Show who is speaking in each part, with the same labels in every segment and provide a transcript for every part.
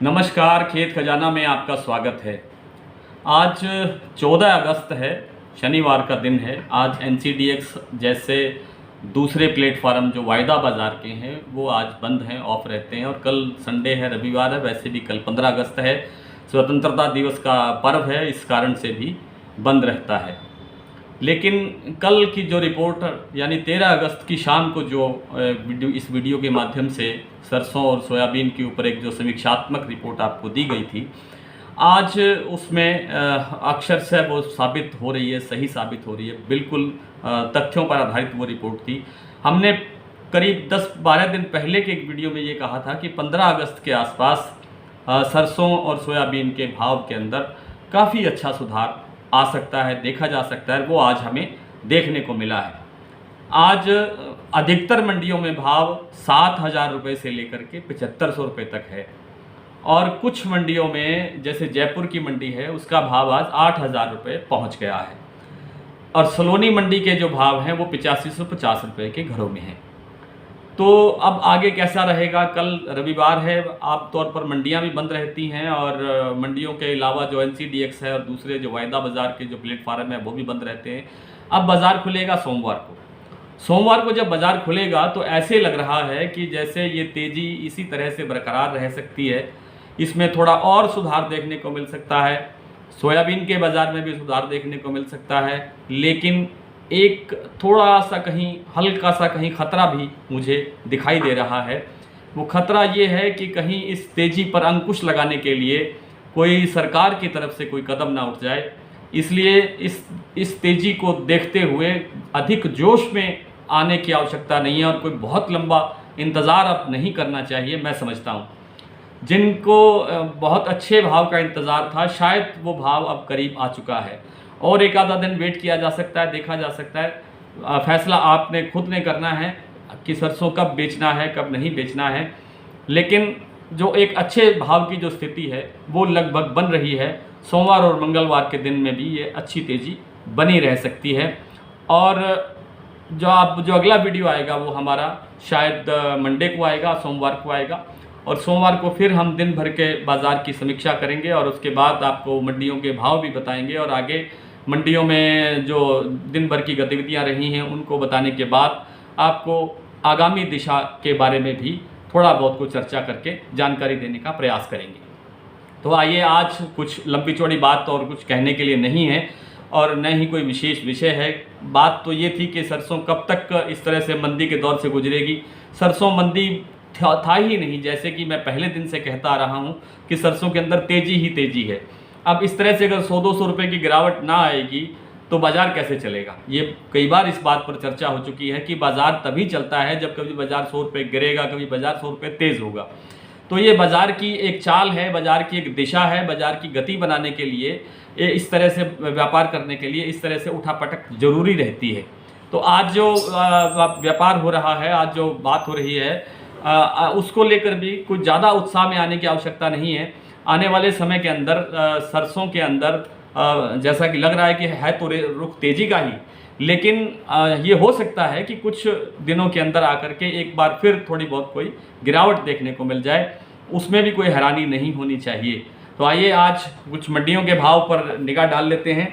Speaker 1: नमस्कार, खेत खजाना में आपका स्वागत है। आज 14 अगस्त है, शनिवार का दिन है। आज एनसीडीएक्स जैसे दूसरे प्लेटफार्म जो वायदा बाज़ार के हैं वो आज बंद हैं, ऑफ रहते हैं। और कल संडे है, रविवार है। वैसे भी कल 15 अगस्त है, स्वतंत्रता दिवस का पर्व है, इस कारण से भी बंद रहता है। लेकिन कल की जो रिपोर्ट यानी 13 अगस्त की शाम को जो इस वीडियो के माध्यम से सरसों और सोयाबीन के ऊपर एक जो समीक्षात्मक रिपोर्ट आपको दी गई थी, आज उसमें अक्षरशः वो साबित हो रही है, सही साबित हो रही है। बिल्कुल तथ्यों पर आधारित वो रिपोर्ट थी। हमने करीब 10-12 दिन पहले के एक वीडियो में ये कहा था कि 15 अगस्त के आसपास सरसों और सोयाबीन के भाव के अंदर काफ़ी अच्छा सुधार आ सकता है, देखा जा सकता है। वो आज हमें देखने को मिला है। आज अधिकतर मंडियों में भाव 7,000 रुपये से लेकर के 7,500 रुपये तक है। और कुछ मंडियों में, जैसे जयपुर की मंडी है, उसका भाव आज 8,000 रुपये पहुँच गया है। और सलोनी मंडी के जो भाव हैं वो 8550 रुपये के घरों में हैं। तो अब आगे कैसा रहेगा? कल रविवार है, आम तौर पर मंडियां भी बंद रहती हैं और मंडियों के अलावा जो एनसीडीएक्स है और दूसरे जो वायदा बाज़ार के जो प्लेटफार्म है वो भी बंद रहते हैं। अब बाज़ार खुलेगा सोमवार को। सोमवार को जब बाज़ार खुलेगा तो ऐसे लग रहा है कि जैसे ये तेज़ी इसी तरह से बरकरार रह सकती है। इसमें थोड़ा और सुधार देखने को मिल सकता है। सोयाबीन के बाज़ार में भी सुधार देखने को मिल सकता है, लेकिन एक थोड़ा सा कहीं हल्का सा कहीं ख़तरा भी मुझे दिखाई दे रहा है। वो ख़तरा ये है कि कहीं इस तेज़ी पर अंकुश लगाने के लिए कोई सरकार की तरफ से कोई कदम ना उठ जाए। इसलिए इस तेज़ी को देखते हुए अधिक जोश में आने की आवश्यकता नहीं है और कोई बहुत लंबा इंतज़ार अब नहीं करना चाहिए, मैं समझता हूँ। जिनको बहुत अच्छे भाव का इंतज़ार था, शायद वो भाव अब करीब आ चुका है और एक आधा दिन वेट किया जा सकता है, देखा जा सकता है। फैसला आपने खुद ने करना है कि सरसों कब बेचना है, कब नहीं बेचना है। लेकिन जो एक अच्छे भाव की जो स्थिति है वो लगभग बन रही है। सोमवार और मंगलवार के दिन में भी ये अच्छी तेज़ी बनी रह सकती है। और जो अगला वीडियो आएगा वो हमारा शायद मंडे को आएगा, सोमवार को आएगा। और सोमवार को फिर हम दिन भर के बाज़ार की समीक्षा करेंगे और उसके बाद आपको मंडियों के भाव भी बताएंगे और आगे मंडियों में जो दिन भर की गतिविधियां रही हैं उनको बताने के बाद आपको आगामी दिशा के बारे में भी थोड़ा बहुत कुछ चर्चा करके जानकारी देने का प्रयास करेंगे। तो आइए, आज कुछ लंबी चौड़ी बात और कुछ कहने के लिए नहीं है और न ही कोई विशेष विषय है। बात तो ये थी कि सरसों कब तक इस तरह से मंदी के दौर से गुजरेगी। सरसों मंदी था ही नहीं, जैसे कि मैं पहले दिन से कहता आ रहा हूँ कि सरसों के अंदर तेज़ी ही तेज़ी है। अब इस तरह से अगर 100-200 रुपये की गिरावट ना आएगी तो बाज़ार कैसे चलेगा? ये कई बार इस बात पर चर्चा हो चुकी है कि बाज़ार तभी चलता है जब कभी बाज़ार 100 रुपये गिरेगा, कभी बाज़ार 100 रुपये तेज़ होगा। तो ये बाज़ार की एक चाल है, बाज़ार की एक दिशा है। बाज़ार की गति बनाने के लिए, इस तरह से व्यापार करने के लिए इस तरह से उठापटक ज़रूरी रहती है। तो आज जो व्यापार हो रहा है, आज जो बात हो रही है, उसको लेकर भी कुछ ज़्यादा उत्साह में आने की आवश्यकता नहीं है। आने वाले समय के अंदर सरसों के अंदर जैसा कि लग रहा है कि है तो रुख तेज़ी का ही, लेकिन ये हो सकता है कि कुछ दिनों के अंदर आकर के एक बार फिर थोड़ी बहुत कोई गिरावट देखने को मिल जाए। उसमें भी कोई हैरानी नहीं होनी चाहिए। तो आइए, आज कुछ मंडियों के भाव पर निगाह डाल लेते हैं।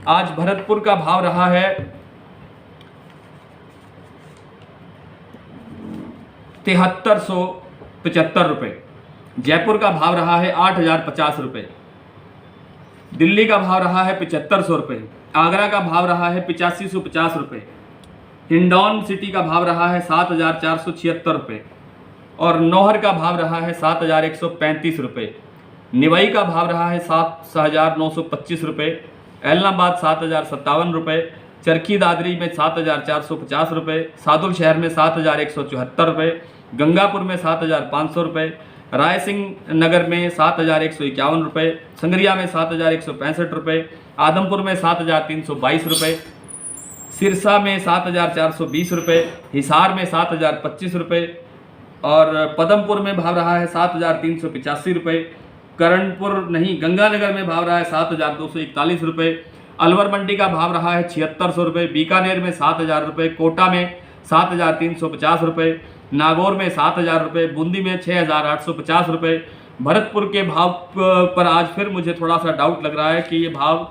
Speaker 1: आज भरतपुर का भाव रहा है 7375 रुपये। जयपुर का भाव रहा है 8,050 रुपये। दिल्ली का भाव रहा है 7,500 रुपये। आगरा का भाव रहा है 8550 रुपये। हिंडौन सिटी का भाव रहा है 7,476 रुपये और नौहर का भाव रहा है 7,135 रुपये। निवाई का भाव रहा है 7,925 रुपये। एलनाबाद 7,057 रुपये। चरखी दादरी में 7,450 रुपये। सादुल शहर में 7,174 रुपये। गंगापुर में 7,500 रुपये। रायसिंह नगर में 7,151 रुपये। संगरिया में 7,165 रुपये। आदमपुर में 7,322 रुपये। सिरसा में 7,420 रुपये। हिसार में 7,025 रुपये और पदमपुर में भाव रहा है 7,385 रुपये। करणपुर नहीं, गंगानगर में भाव रहा है 7,241 रुपये। अलवर मंडी का भाव रहा है 7,600 रुपये। बीकानेर में 7,000 रुपये। कोटा में 7,350 रुपये। नागौर में 7,000 रुपये, बूंदी में 6,850 रुपये। भरतपुर के भाव पर आज फिर मुझे थोड़ा सा डाउट लग रहा है कि ये भाव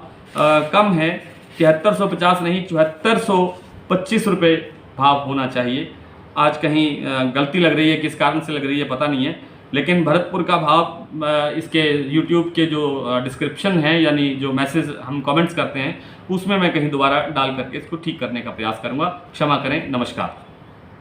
Speaker 1: कम है, 7350 नहीं 7425 रुपये भाव होना चाहिए। आज कहीं गलती लग रही है, किस कारण से लग रही है पता नहीं है, लेकिन भरतपुर का भाव इसके YouTube के जो डिस्क्रिप्शन है, यानी जो मैसेज हम कमेंट्स करते हैं, उसमें मैं कहीं दोबारा डाल करके इसको ठीक करने का प्रयास करूँगा। क्षमा करें, नमस्कार।